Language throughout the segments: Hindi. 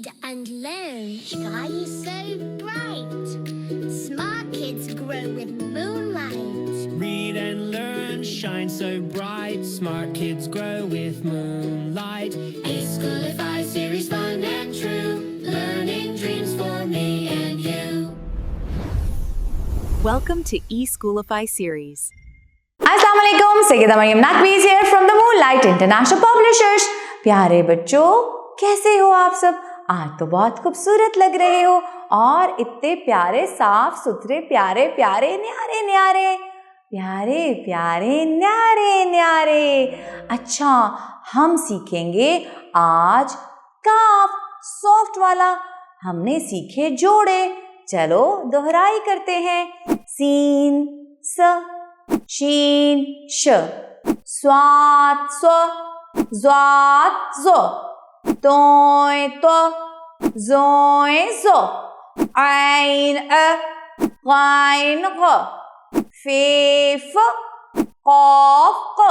Read and learn, shine so bright. Smart kids grow with moonlight. Read and learn, shine so bright. Smart kids grow with moonlight. eSchoolify series, fun and true. Learning dreams for me and you. Welcome to eSchoolify series. Assalamualaikum, Sayyida Maryam Naqvi is here from the Moonlight International Publishers. प्यारे बच्चों, कैसे हो आप सब? आज तो बहुत खूबसूरत लग रहे हो और इतने प्यारे साफ सुथरे प्यारे प्यारे न्यारे न्यारे प्यारे प्यारे न्यारे न्यारे। अच्छा, हम सीखेंगे आज काफ सॉफ्ट वाला। हमने सीखे जोड़े, चलो दोहराई करते हैं। सीन स, शीन श, स्वात स्व, ज़्वात ज़ो, तोय तो, ज़ोय ज़ो, ऐन अ, ग़ाइन ग़, फे फ, क़ाफ़ क़।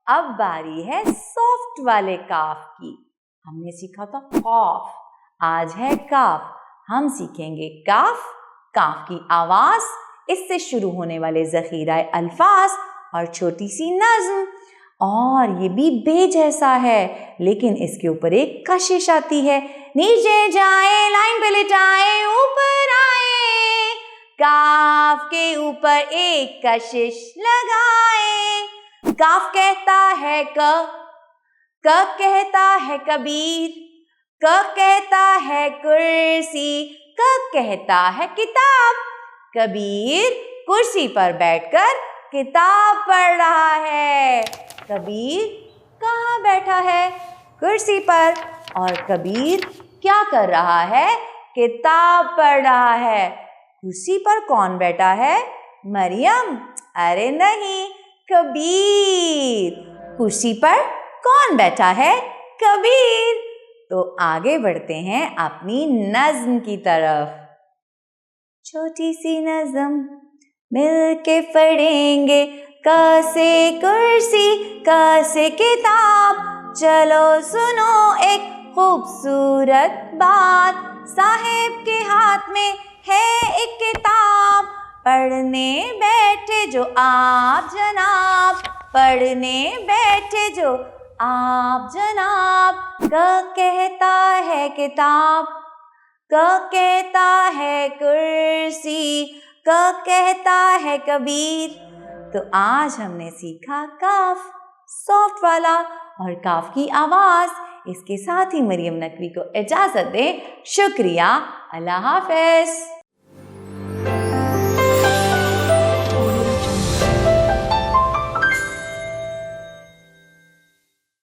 अब बारी है सॉफ्ट वाले काफ की। हमने सीखा था क़ाफ, आज है काफ। हम सीखेंगे काफ, काफ की आवाज, इससे शुरू होने वाले ज़ख़ीरा अल्फाज और छोटी सी नज़्म। और ये भी बे जैसा है, लेकिन इसके ऊपर एक कशिश आती है। नीचे जाए, लाइन पे लिटाए, ऊपर आए, काफ के ऊपर एक कशिश लगाए। काफ कहता है क कहता है कबीर, क कहता है कुर्सी, क कहता है किताब। कबीर कुर्सी पर बैठकर किताब पढ़ रहा है। कबीर कहाँ बैठा है? कुर्सी पर। और कबीर क्या कर रहा है? किताब पढ़ रहा है। कुर्सी पर कौन बैठा है? मरियम? अरे नहीं, कबीर। कुर्सी पर कौन बैठा है? कबीर। तो आगे बढ़ते हैं अपनी नज़्म की तरफ। छोटी सी नज़्म मिलके पढ़ेंगे, क से कुर्सी, क से किताब। चलो सुनो एक खूबसूरत बात, साहिब के हाथ में है एक किताब। पढ़ने बैठे जो आप जनाब, पढ़ने बैठे जो आप जनाब। क कहता है किताब, क कहता है कुर्सी, क कहता है कबीर। तो आज हमने सीखा काफ सॉफ्ट वाला और काफ की आवाज। इसके साथ ही मरियम नकवी को इजाजत दें। शुक्रिया, अल्लाह हाफ़िज़।